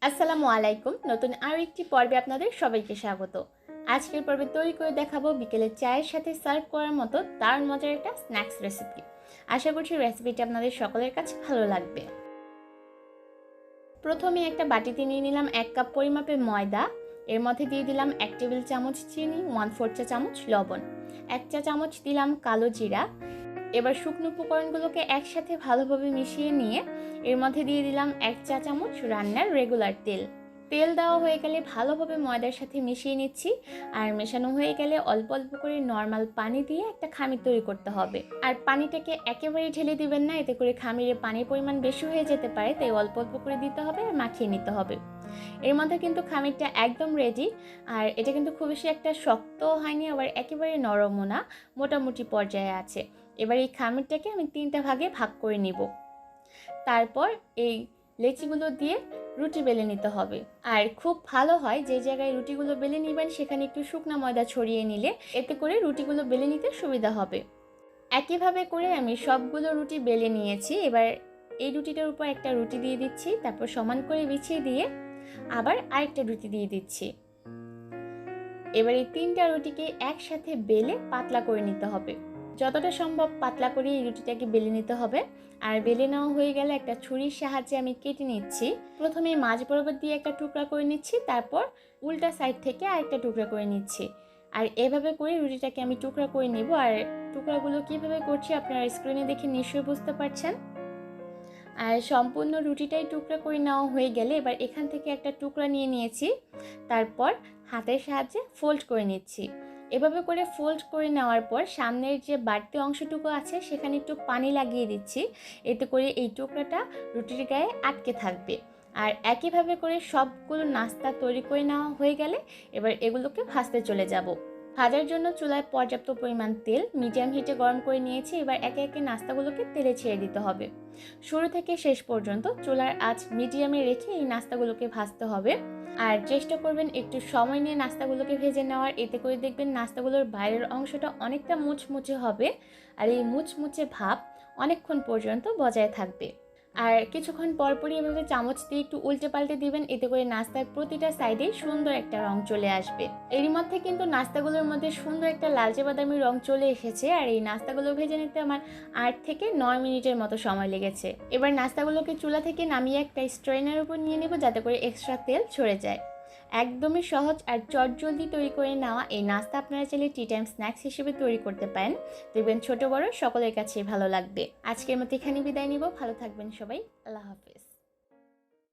আসসালামু আলাইকুম। নতুন আরও একটি পর্বে আপনাদের সবাইকে স্বাগত। আজকের পর্বে তৈরি করে দেখাবো বিকেলে চায়ের সাথে সার্ভ করার মতো দারুণ মজার একটা স্ন্যাক্স রেসিপি। আশা করছি রেসিপিটা আপনাদের সকলের কাছে ভালো লাগবে। প্রথমে একটা বাটিতে নিয়ে নিলাম 1 কাপ পরিমাপে ময়দা। এর মধ্যে দিয়ে দিলাম 1 টেবিল চামচ চিনি, 1/4 চা চামচ লবণ, 1 চা চামচ দিলাম কালো জিরা। এবার শুকনো উপকরণগুলোকে একসাথে ভালোভাবে মিশিয়ে নিয়ে এর মধ্যে দিয়ে দিলাম 1 চা চামচ রান্নার রেগুলার তেল। তেল দেওয়া হয়ে গেলে ভালোভাবে ময়দার সাথে মিশিয়ে নিচ্ছি। আর মেশানো হয়ে গেলে অল্প অল্প করে নর্মাল পানি দিয়ে একটা খামির তৈরি করতে হবে। আর পানিটাকে একেবারে ঢেলে দিবেন না, এতে করে খামিরে পানির পরিমাণ বেশি হয়ে যেতে পারে, তাই অল্প অল্প করে দিতে হবে আর মাখিয়ে নিতে হবে। এর মধ্যে কিন্তু খামিরটা একদম রেডি। আর এটা কিন্তু খুব বেশি একটা শক্তও হয়নি, আবার একেবারে নরমও না, মোটামুটি পর্যায়ে আছে। এবার এই খামিরটাকে আমি 3টা ভাগে ভাগ করে নিব। তারপর এই লেচিগুলো দিয়ে রুটি বেলে নিতে হবে। আর খুব ভালো হয় যে জায়গায় রুটিগুলো বেলে নেবেন সেখানে একটু শুকনো ময়দা ছড়িয়ে নিলে, এতে করে রুটিগুলো বেলে নিতে সুবিধা হবে। একইভাবে করে আমি সবগুলো রুটি বেলে নিয়েছি। এবার এই রুটিটার উপর একটা রুটি দিয়ে দিচ্ছি, তারপর সমান করে বিছিয়ে দিয়ে আবার আরেকটা রুটি দিয়ে দিচ্ছি। এবার এই 3টা রুটিকে একসাথে বেলে পাতলা করে নিতে হবে। যতটা সম্ভব পাতলা করে এই রুটিটাকে বেলে নিতে হবে। আর বেলে নেওয়া হয়ে গেলে একটা ছুরির সাহায্যে আমি কেটে নিচ্ছি। প্রথমে মাঝ বরাবর দিয়ে একটা টুকরা করে নিচ্ছি, তারপর উল্টা সাইড থেকে আরেকটা টুকরা করে নিচ্ছি। আর এভাবে করে রুটিটাকে আমি টুকরা করে নিব। আর টুকরাগুলো কিভাবে করছি আপনারা স্ক্রিনে দেখে নিশ্চয়ই বুঝতে পারছেন। আর সম্পূর্ণ রুটিটাই টুকরা করে নেওয়া হয়ে গেলে এবার এখান থেকে একটা টুকরা নিয়ে নিয়েছি, তারপর হাতের সাহায্যে ফোল্ড করে নিচ্ছি। এভাবে করে ফোল্ড করে নেওয়ার পর সামনের যে বাড়তি অংশটুকু আছে সেখানে একটু পানি লাগিয়ে দিচ্ছি, এতে করে এই টুকরাটা রুটির গায়ে আটকে থাকবে। আর একইভাবে করে সবগুলো নাস্তা তৈরি করে নেওয়া হয়ে গেলে এবার এগুলোকে ভাজতে চলে যাব। ভাজার জন্য চুলায় পর্যাপ্ত পরিমাণ তেল মিডিয়াম হিটে গরম করে নিয়েছি। এবার একে একে নাস্তাগুলোকে তেলে ছেড়ে দিতে হবে। শুরু থেকে শেষ পর্যন্ত চুলার আঁচ মিডিয়ামে রেখে এই নাস্তাগুলোকে ভাজতে হবে। আর চেষ্টা করবেন একটু সময় নিয়ে নাস্তাগুলোকে ভেজে নেওয়ার, এতে করে দেখবেন নাস্তাগুলোর বাইরের অংশটা অনেকটা মুচমুচে হবে। আর এই মুচমুচে ভাব অনেকক্ষণ পর্যন্ত বজায় থাকবে। আর কিছুক্ষণ পরপরই এভাবে চামচ দিয়ে একটু উল্টে পাল্টে দিবেন, এতে করে নাস্তার প্রতিটা সাইডেই সুন্দর একটা রং চলে আসবে। এরই মধ্যে কিন্তু নাস্তাগুলোর মধ্যে সুন্দর একটা লালচে বাদামি রং চলে এসেছে। আর এই নাস্তাগুলো ভেজে নিতে আমার 8 থেকে 9 মিনিটের মতো সময় লেগেছে। এবার নাস্তাগুলোকে চুলা থেকে নামিয়ে একটা স্ট্রেনার উপর নিয়ে নেব, যাতে করে এক্সট্রা তেল ঝরে যায়। একদমই সহজ আর চটজলদি তৈরি করে নেওয়া এই নাস্তা আপনারা চাইলে টি টাইম স্ন্যাক্স হিসেবে তৈরি করতে পারেন। দেখবেন ছোট বড় সকলের কাছেই ভালো লাগবে। আজকের মতো এখানে বিদায় নিব। ভালো থাকবেন সবাই। আল্লাহ হাফেজ।